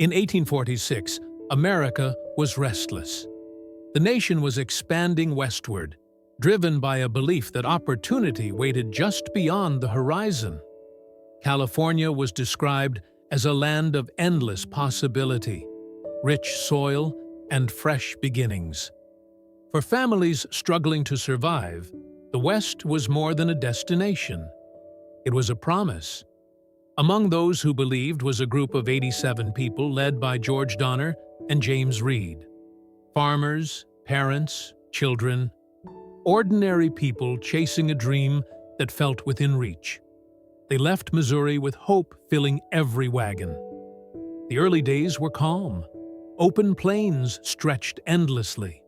In 1846, America was restless. The nation was expanding westward, driven by a belief that opportunity waited just beyond the horizon. California was described as a land of endless possibility, rich soil, and fresh beginnings. For families struggling to survive, the West was more than a destination. It was a promise. Among those who believed was a group of 87 people led by George Donner and James Reed. Farmers, parents, children, ordinary people chasing a dream that felt within reach. They left Missouri with hope filling every wagon. The early days were calm. Open plains stretched endlessly.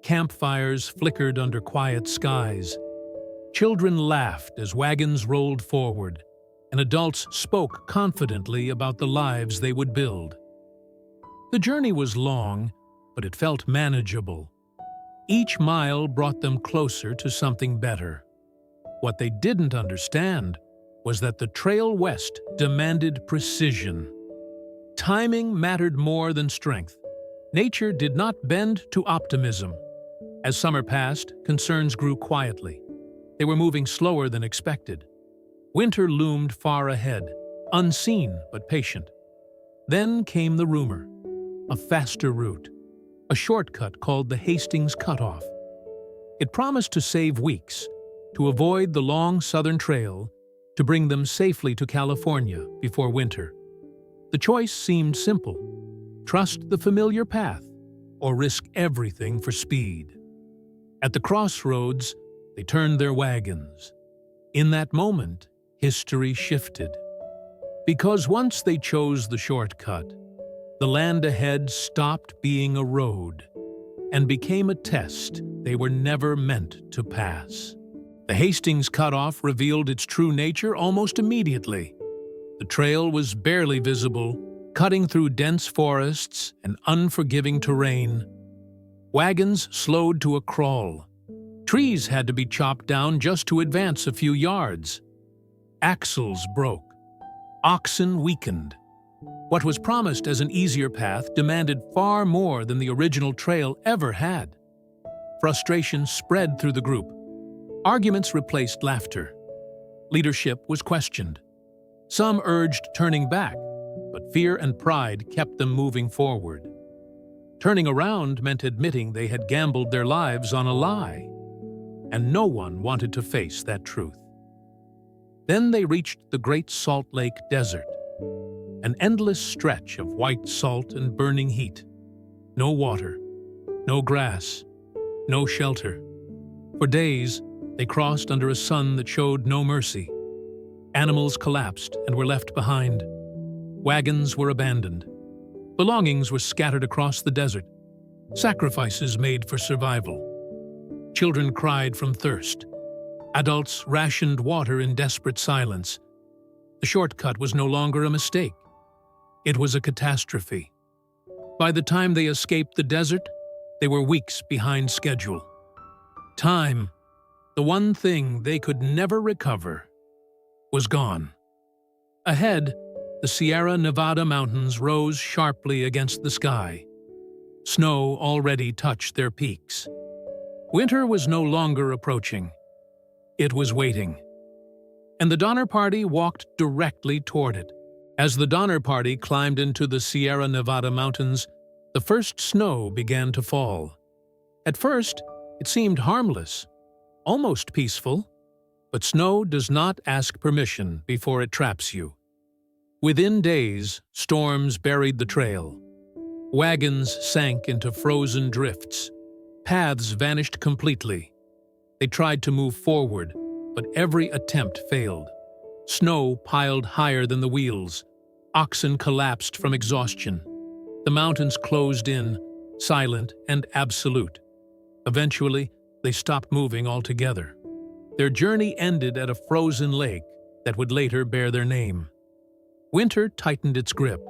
Campfires flickered under quiet skies. Children laughed as wagons rolled forward, and adults spoke confidently about the lives they would build. The journey was long, but it felt manageable. Each mile brought them closer to something better. What they didn't understand was that the trail west demanded precision. Timing mattered more than strength. Nature did not bend to optimism. As summer passed, concerns grew quietly. They were moving slower than expected. Winter loomed far ahead, unseen but patient. Then came the rumor: a faster route, a shortcut called the Hastings Cutoff. It promised to save weeks, to avoid the long southern trail, to bring them safely to California before winter. The choice seemed simple: trust the familiar path or risk everything for speed. At the crossroads, they turned their wagons. In that moment, history shifted. Because once they chose the shortcut, the land ahead stopped being a road and became a test they were never meant to pass. The Hastings Cutoff revealed its true nature almost immediately. The trail was barely visible, cutting through dense forests and unforgiving terrain. Wagons slowed to a crawl. Trees had to be chopped down just to advance a few yards. Axles broke. Oxen weakened. What was promised as an easier path demanded far more than the original trail ever had. Frustration spread through the group. Arguments replaced laughter. Leadership was questioned. Some urged turning back, but fear and pride kept them moving forward. Turning around meant admitting they had gambled their lives on a lie, and no one wanted to face that truth. Then they reached the Great Salt Lake Desert, an endless stretch of white salt and burning heat. No water, no grass, no shelter. For days, they crossed under a sun that showed no mercy. Animals collapsed and were left behind. Wagons were abandoned. Belongings were scattered across the desert. Sacrifices made for survival. Children cried from thirst. Adults rationed water in desperate silence. The shortcut was no longer a mistake. It was a catastrophe. By the time they escaped the desert, they were weeks behind schedule. Time, the one thing they could never recover, was gone. Ahead, the Sierra Nevada mountains rose sharply against the sky. Snow already touched their peaks. Winter was no longer approaching. It was waiting. And the Donner Party walked directly toward it. As the Donner Party climbed into the Sierra Nevada mountains, the first snow began to fall. At first, it seemed harmless, almost peaceful, but snow does not ask permission before it traps you. Within days, storms buried the trail. Wagons sank into frozen drifts. Paths vanished completely. They tried to move forward, but every attempt failed. Snow piled higher than the wheels. Oxen collapsed from exhaustion. The mountains closed in, silent and absolute. Eventually, they stopped moving altogether. Their journey ended at a frozen lake that would later bear their name. Winter tightened its grip.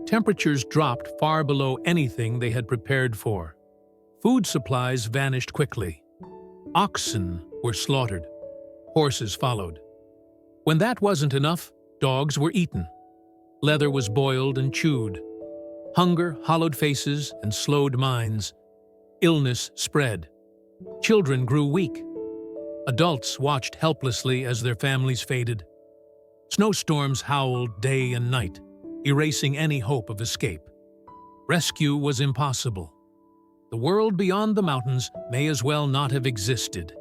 Temperatures dropped far below anything they had prepared for. Food supplies vanished quickly. Oxen were slaughtered. Horses followed. When that wasn't enough, dogs were eaten. Leather was boiled and chewed. Hunger hollowed faces and slowed minds. Illness spread. Children grew weak. Adults watched helplessly as their families faded. Snowstorms howled day and night, erasing any hope of escape. Rescue was impossible. The world beyond the mountains may as well not have existed.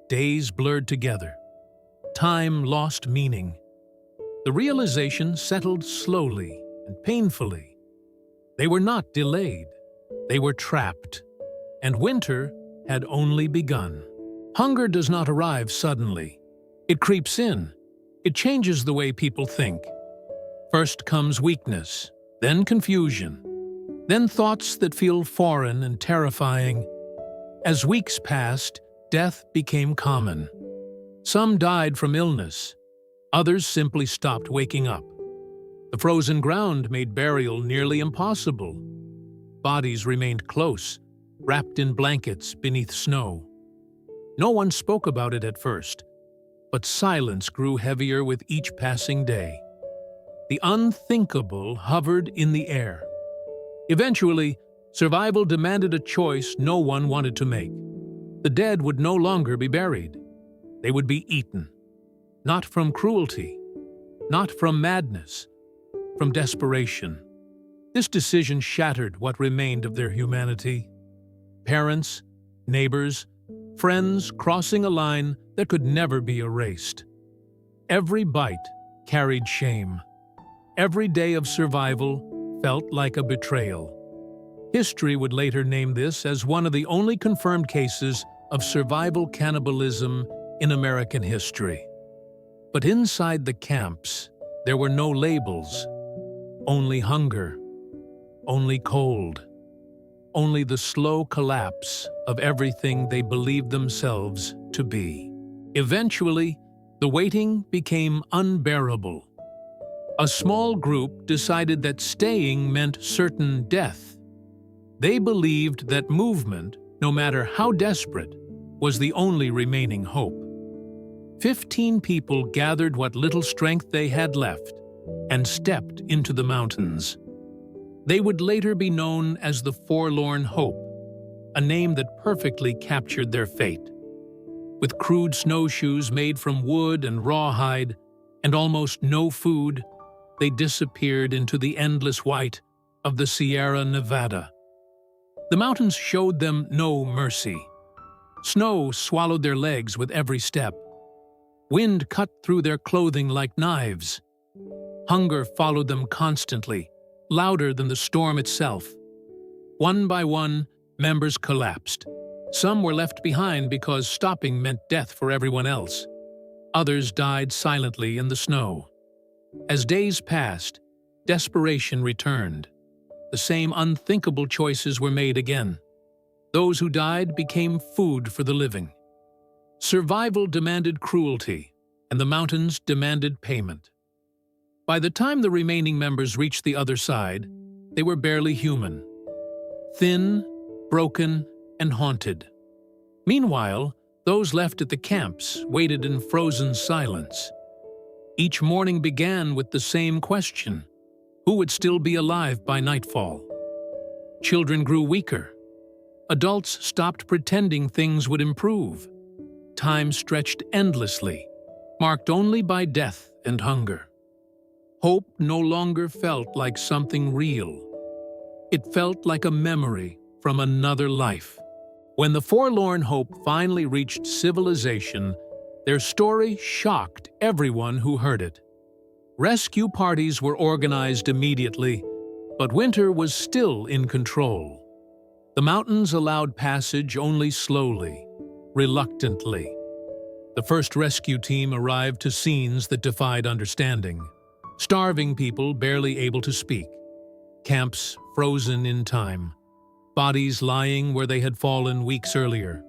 Days blurred together. Time lost meaning. The realization settled slowly and painfully. They were not delayed. They were trapped. And winter had only begun. Hunger does not arrive suddenly. It creeps in. It changes the way people think. First comes weakness, then confusion, then thoughts that feel foreign and terrifying. As weeks passed, death became common. Some died from illness. Others simply stopped waking up. The frozen ground made burial nearly impossible. Bodies remained close, wrapped in blankets beneath snow. No one spoke about it at first, but silence grew heavier with each passing day. The unthinkable hovered in the air. Eventually, survival demanded a choice no one wanted to make. The dead would no longer be buried. They would be eaten. Not from cruelty, not from madness, from desperation. This decision shattered what remained of their humanity. Parents, neighbors, friends crossing a line that could never be erased. Every bite carried shame. Every day of survival felt like a betrayal. History would later name this as one of the only confirmed cases of survival cannibalism in American history. But inside the camps, there were no labels, only hunger, only cold, only the slow collapse of everything they believed themselves to be. Eventually, the waiting became unbearable. A small group decided that staying meant certain death. They believed that movement, no matter how desperate, was the only remaining hope. 15 people gathered what little strength they had left and stepped into the mountains. They would later be known as the Forlorn Hope, a name that perfectly captured their fate. With crude snowshoes made from wood and rawhide and almost no food, they disappeared into the endless white of the Sierra Nevada. The mountains showed them no mercy. Snow swallowed their legs with every step. Wind cut through their clothing like knives. Hunger followed them constantly, louder than the storm itself. One by one, members collapsed. Some were left behind because stopping meant death for everyone else. Others died silently in the snow. As days passed, desperation returned. The same unthinkable choices were made again. Those who died became food for the living. Survival demanded cruelty, and the mountains demanded payment. By the time the remaining members reached the other side, they were barely human. Thin, broken, and haunted. Meanwhile, those left at the camps waited in frozen silence. Each morning began with the same question: who would still be alive by nightfall? Children grew weaker. Adults stopped pretending things would improve. Time stretched endlessly, marked only by death and hunger. Hope no longer felt like something real. It felt like a memory from another life. When the Forlorn Hope finally reached civilization, their story shocked everyone who heard it. Rescue parties were organized immediately, but winter was still in control. The mountains allowed passage only slowly, reluctantly. The first rescue team arrived to scenes that defied understanding. Starving people barely able to speak. Camps frozen in time. Bodies lying where they had fallen weeks earlier.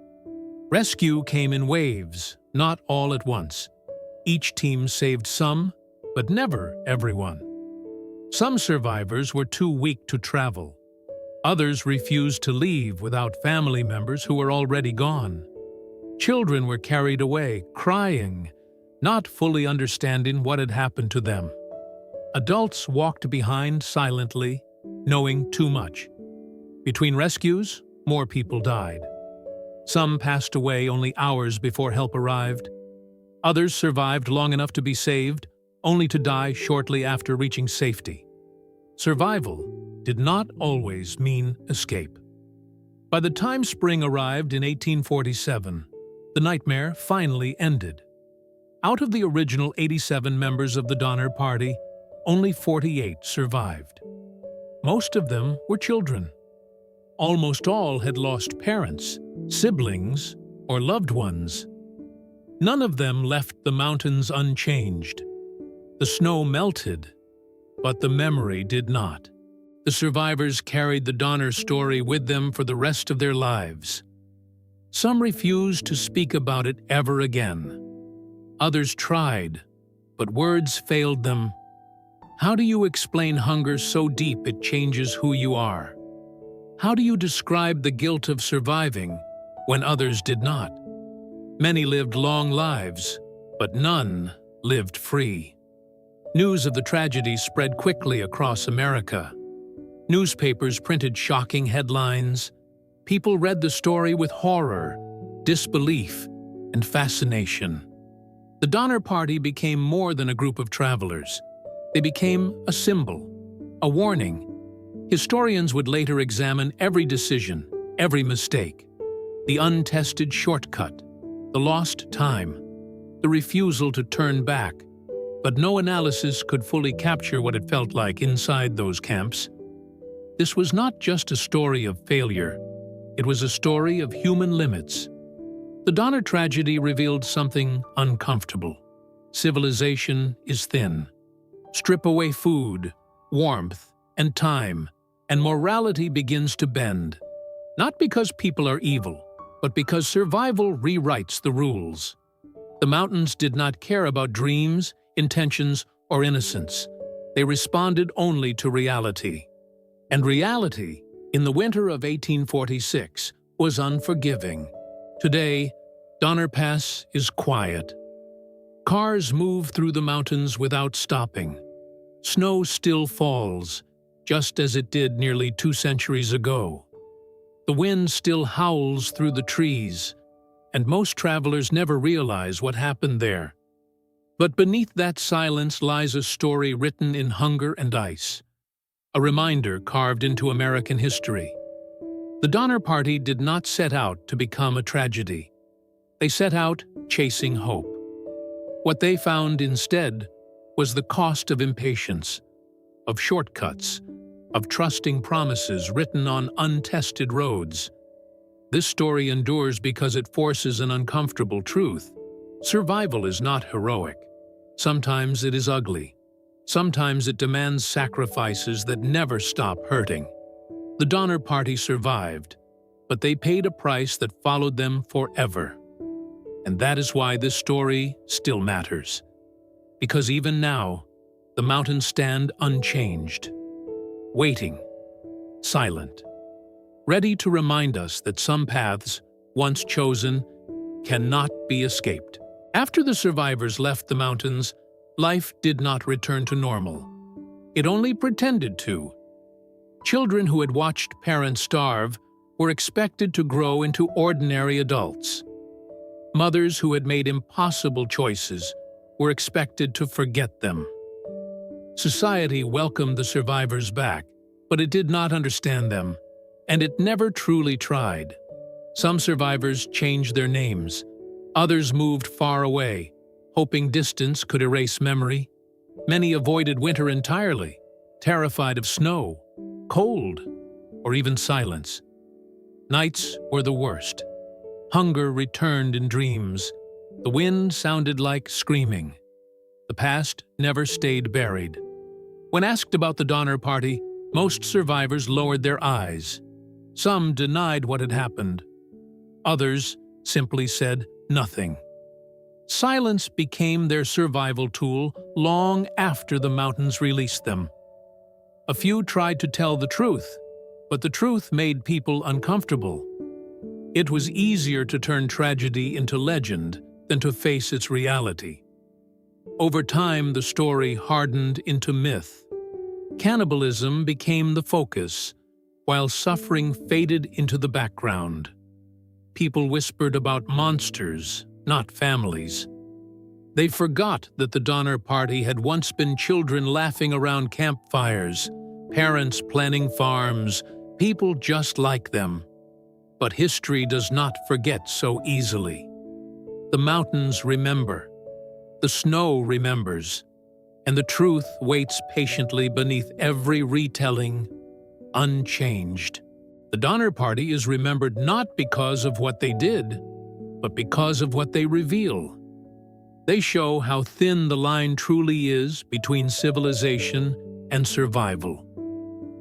Rescue came in waves, not all at once. Each team saved some, but never everyone. Some survivors were too weak to travel. Others refused to leave without family members who were already gone. Children were carried away, crying, not fully understanding what had happened to them. Adults walked behind silently, knowing too much. Between rescues, more people died. Some passed away only hours before help arrived. Others survived long enough to be saved, only to die shortly after reaching safety. Survival did not always mean escape. By the time spring arrived in 1847, the nightmare finally ended. Out of the original 87 members of the Donner Party, only 48 survived. Most of them were children. Almost all had lost parents, siblings, or loved ones. None of them left the mountains unchanged. The snow melted, but the memory did not. The survivors carried the Donner story with them for the rest of their lives. Some refused to speak about it ever again. Others tried, but words failed them. How do you explain hunger so deep it changes who you are? How do you describe the guilt of surviving when others did not? Many lived long lives, but none lived free. News of the tragedy spread quickly across America. Newspapers printed shocking headlines. People read the story with horror, disbelief, and fascination. The Donner Party became more than a group of travelers. They became a symbol, a warning. Historians would later examine every decision, every mistake, the untested shortcut, the lost time, the refusal to turn back. But no analysis could fully capture what it felt like inside those camps. This was not just a story of failure. It was a story of human limits. The Donner tragedy revealed something uncomfortable. Civilization is thin. Strip away food, warmth, and time, and morality begins to bend. Not because people are evil, but because survival rewrites the rules. The mountains did not care about dreams, intentions, or innocence. They responded only to reality. And reality, in the winter of 1846, was unforgiving. Today, Donner Pass is quiet. Cars move through the mountains without stopping. Snow still falls, just as it did nearly 2 centuries ago. The wind still howls through the trees, and most travelers never realize what happened there. But beneath that silence lies a story written in hunger and ice, a reminder carved into American history. The Donner Party did not set out to become a tragedy. They set out chasing hope. What they found instead was the cost of impatience, of shortcuts, of trusting promises written on untested roads. This story endures because it forces an uncomfortable truth. Survival is not heroic. Sometimes it is ugly. Sometimes it demands sacrifices that never stop hurting. The Donner Party survived, but they paid a price that followed them forever. And that is why this story still matters. Because even now, the mountains stand unchanged, waiting, silent, ready to remind us that some paths, once chosen, cannot be escaped. After the survivors left the mountains, life did not return to normal. It only pretended to. Children who had watched parents starve were expected to grow into ordinary adults. Mothers who had made impossible choices were expected to forget them. Society welcomed the survivors back, but it did not understand them, and it never truly tried. Some survivors changed their names. Others moved far away, hoping distance could erase memory. Many avoided winter entirely, terrified of snow, cold, or even silence. Nights were the worst. Hunger returned in dreams. The wind sounded like screaming. The past never stayed buried. When asked about the Donner Party, most survivors lowered their eyes. Some denied what had happened. Others simply said nothing. Silence became their survival tool long after the mountains released them. A few tried to tell the truth, but the truth made people uncomfortable. It was easier to turn tragedy into legend than to face its reality. Over time, the story hardened into myth. Cannibalism became the focus, while suffering faded into the background. People whispered about monsters, not families. They forgot that the Donner Party had once been children laughing around campfires, parents planning farms, people just like them. But history does not forget so easily. The mountains remember, the snow remembers, and the truth waits patiently beneath every retelling, unchanged. The Donner Party is remembered not because of what they did, but because of what they reveal. They show how thin the line truly is between civilization and survival,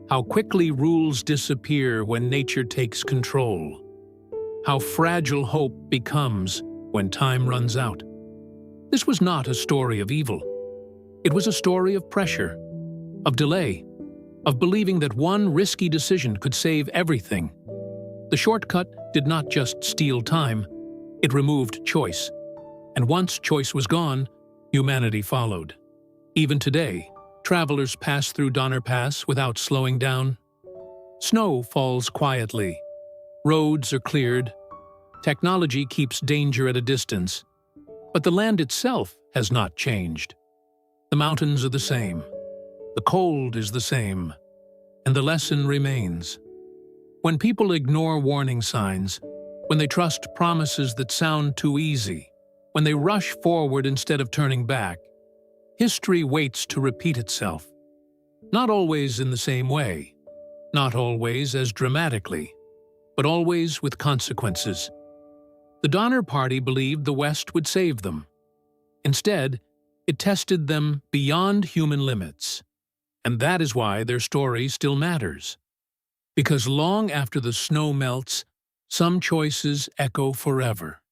how quickly rules disappear when nature takes control, how fragile hope becomes when time runs out. This was not a story of evil. It was a story of pressure, of delay, of believing that one risky decision could save everything. The shortcut did not just steal time, it removed choice. And once choice was gone, humanity followed. Even today, travelers pass through Donner Pass without slowing down. Snow falls quietly. Roads are cleared. Technology keeps danger at a distance. But the land itself has not changed. The mountains are the same. The cold is the same. And the lesson remains. When people ignore warning signs, when they trust promises that sound too easy, when they rush forward instead of turning back, history waits to repeat itself. Not always in the same way, not always as dramatically, but always with consequences. The Donner Party believed the West would save them. Instead, it tested them beyond human limits. And that is why their story still matters. Because long after the snow melts, some choices echo forever.